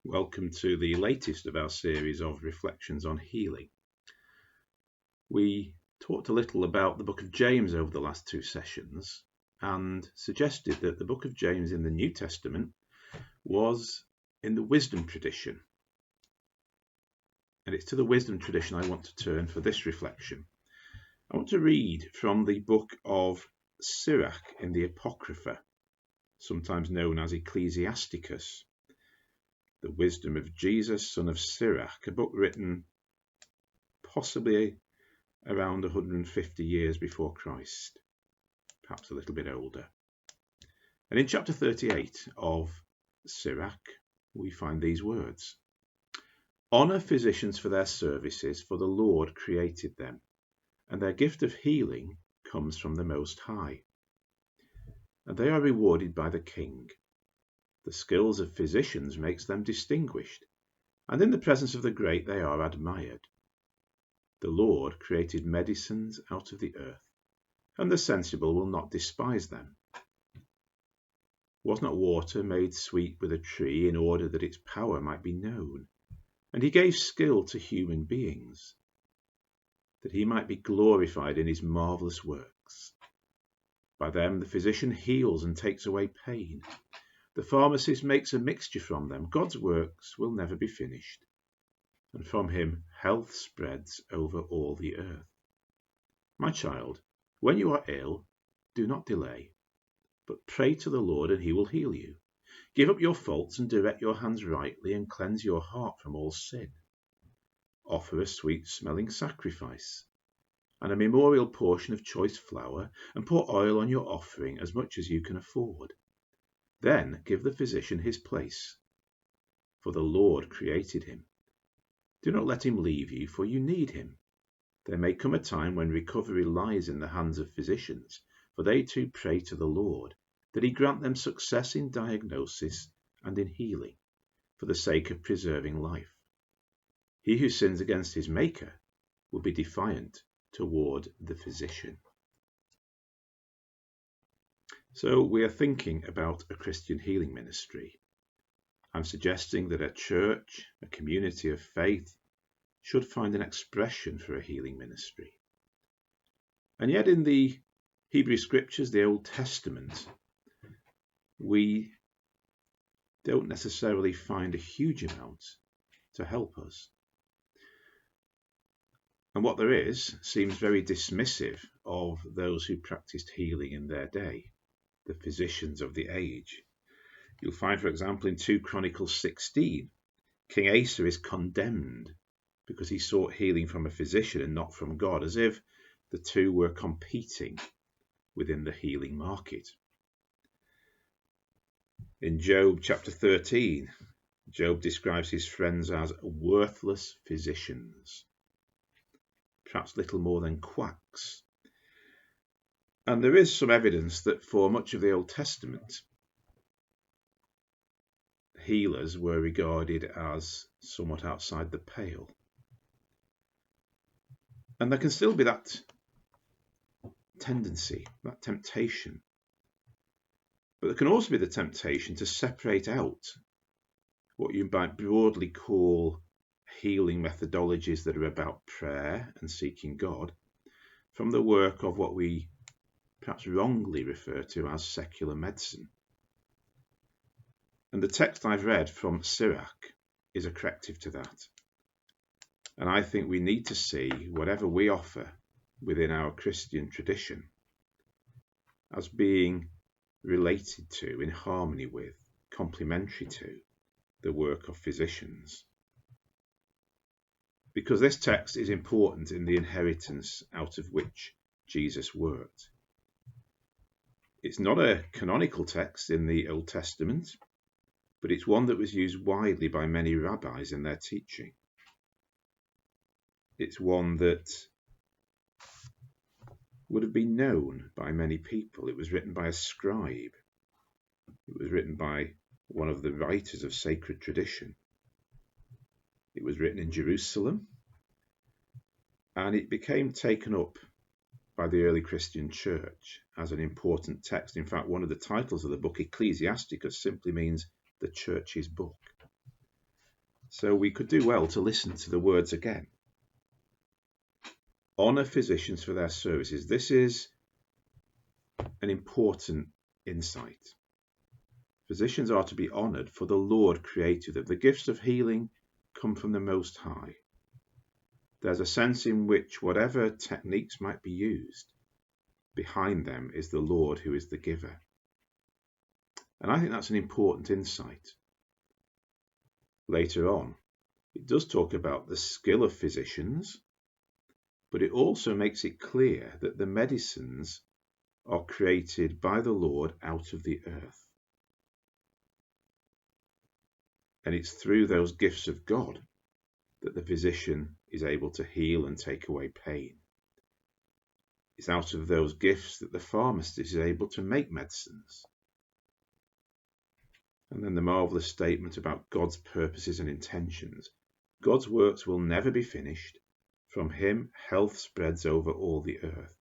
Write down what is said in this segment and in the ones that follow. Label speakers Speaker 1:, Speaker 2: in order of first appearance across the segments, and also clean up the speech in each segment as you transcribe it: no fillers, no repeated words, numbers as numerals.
Speaker 1: Welcome to the latest of our series of reflections on healing. We talked a little about the book of James over the last two sessions and suggested that the book of James in the New Testament was in the wisdom tradition. And it's to the wisdom tradition I want to turn for this reflection. I want to read from the book of Sirach in the Apocrypha, sometimes known as Ecclesiasticus. The Wisdom of Jesus, son of Sirach, a book written possibly around 150 years before Christ, perhaps a little bit older. And in chapter 38 of Sirach, we find these words: "Honour physicians for their services, for the Lord created them, and their gift of healing comes from the Most High. And they are rewarded by the King. The skills of physicians makes them distinguished, and in the presence of the great they are admired. The Lord created medicines out of the earth, and the sensible will not despise them. Was not water made sweet with a tree in order that its power might be known? And he gave skill to human beings, that he might be glorified in his marvellous works. By them the physician heals and takes away pain. The pharmacist makes a mixture from them. God's works will never be finished, and from him health spreads over all the earth. My child, when you are ill, do not delay, but pray to the Lord, and he will heal you. Give up your faults and direct your hands rightly, and cleanse your heart from all sin. Offer a sweet-smelling sacrifice, and a memorial portion of choice flour, and pour oil on your offering, as much as you can afford. Then give the physician his place, for the Lord created him. Do not let him leave you, for you need him. There may come a time when recovery lies in the hands of physicians, for they too pray to the Lord, that he grant them success in diagnosis and in healing, for the sake of preserving life. He who sins against his Maker will be defiant toward the physician." So we are thinking about a Christian healing ministry. I'm suggesting that a church, a community of faith, should find an expression for a healing ministry. And yet in the Hebrew Scriptures, the Old Testament, we don't necessarily find a huge amount to help us. And what there is seems very dismissive of those who practiced healing in their day, the physicians of the age. You'll find, for example, in 2 Chronicles 16, King Asa is condemned because he sought healing from a physician and not from God, as if the two were competing within the healing market. In Job chapter 13, Job describes his friends as worthless physicians, perhaps little more than quacks. And there is some evidence that for much of the Old Testament, healers were regarded as somewhat outside the pale. And there can still be that tendency, that temptation. But there can also be the temptation to separate out what you might broadly call healing methodologies that are about prayer and seeking God from the work of what we perhaps wrongly refer to as secular medicine. And the text I've read from Sirach is a corrective to that. And I think we need to see whatever we offer within our Christian tradition as being related to, in harmony with, complementary to the work of physicians. Because this text is important in the inheritance out of which Jesus worked. It's not a canonical text in the Old Testament, but it's one that was used widely by many rabbis in their teaching. It's one that would have been known by many people. It was written by a scribe. It was written by one of the writers of sacred tradition. It was written in Jerusalem, and it became taken up by the early Christian church as an important text. In fact, one of the titles of the book, Ecclesiasticus, simply means the church's book. So we could do well to listen to the words again. Honour physicians for their services. This is an important insight. Physicians are to be honoured, for the Lord created them. The gifts of healing come from the Most High. There's a sense in which whatever techniques might be used, behind them is the Lord who is the giver. And I think that's an important insight. Later on, it does talk about the skill of physicians, but it also makes it clear that the medicines are created by the Lord out of the earth. And it's through those gifts of God that the physician is able to heal and take away pain. It's out of those gifts that the pharmacist is able to make medicines. And then the marvellous statement about God's purposes and intentions. God's works will never be finished. From him, health spreads over all the earth.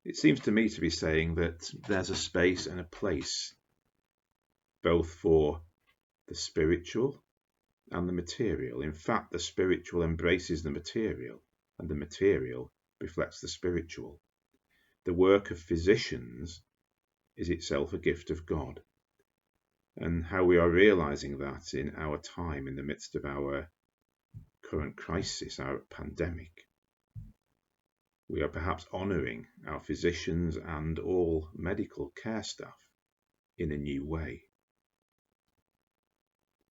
Speaker 1: It seems to me to be saying that there's a space and a place both for the spiritual and the material. In fact, the spiritual embraces the material, and the material reflects the spiritual. The work of physicians is itself a gift of God, and how we are realizing that in our time, in the midst of our current crisis, our pandemic. We are perhaps honouring our physicians and all medical care staff in a new way.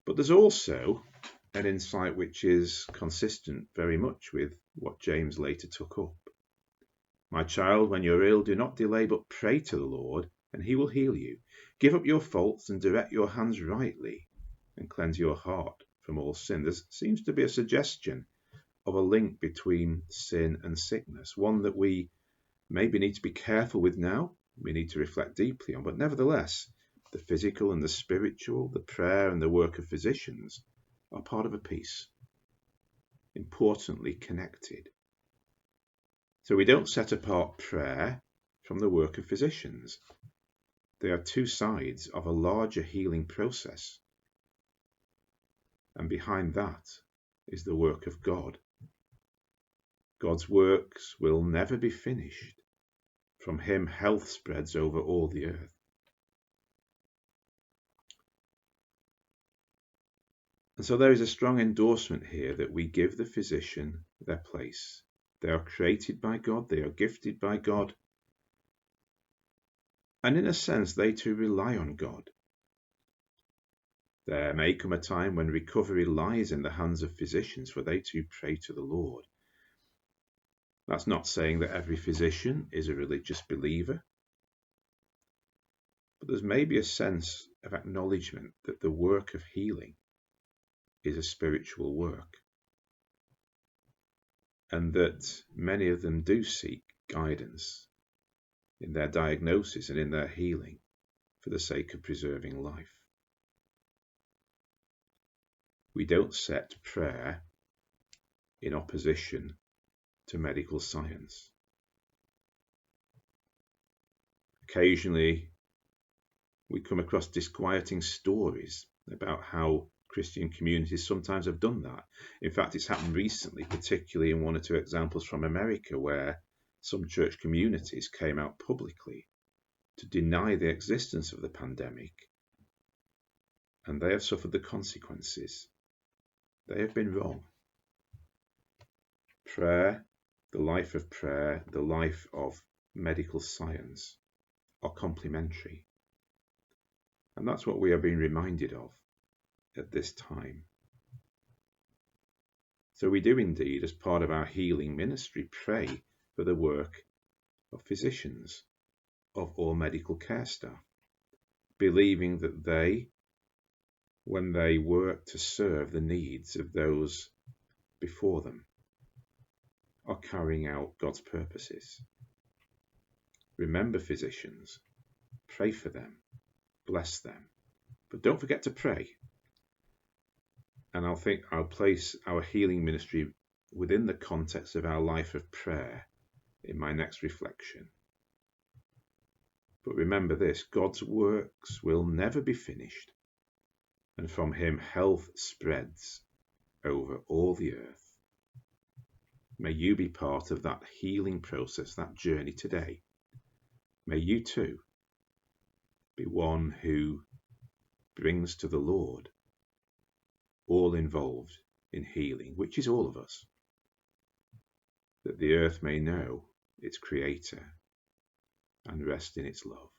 Speaker 1: But there's also an insight which is consistent very much with what James later took up. My child, when you're ill, do not delay, but pray to the Lord, and he will heal you. Give up your faults and direct your hands rightly, and cleanse your heart from all sin. There seems to be a suggestion of a link between sin and sickness, one that we maybe need to be careful with now, we need to reflect deeply on, but nevertheless, the physical and the spiritual, the prayer and the work of physicians are part of a piece, importantly connected. So we don't set apart prayer from the work of physicians. They are two sides of a larger healing process. And behind that is the work of God. God's works will never be finished. From him, health spreads over all the earth. And so there is a strong endorsement here that we give the physician their place. They are created by God, they are gifted by God, and in a sense they too rely on God. There may come a time when recovery lies in the hands of physicians, for they too pray to the Lord. That's not saying that every physician is a religious believer, but there's maybe a sense of acknowledgement that the work of healing is a spiritual work, and that many of them do seek guidance in their diagnosis and in their healing for the sake of preserving life. We don't set prayer in opposition to medical science. Occasionally, we come across disquieting stories about how Christian communities sometimes have done that. In fact, it's happened recently, particularly in one or two examples from America, where some church communities came out publicly to deny the existence of the pandemic, and they have suffered the consequences. They have been wrong. Prayer, the life of prayer, the life of medical science are complementary. And that's what we are being reminded of at this time. So we do indeed, as part of our healing ministry, pray for the work of physicians, of all medical care staff, believing that they, when they work to serve the needs of those before them, are carrying out God's purposes. Remember physicians, pray for them, bless them, but don't forget to pray. And I'll place our healing ministry within the context of our life of prayer in my next reflection. But remember this, God's works will never be finished. and from him health spreads over all the earth. May you be part of that healing process, that journey today. May you too be one who brings to the Lord all involved in healing, which is all of us, that the earth may know its Creator and rest in its love.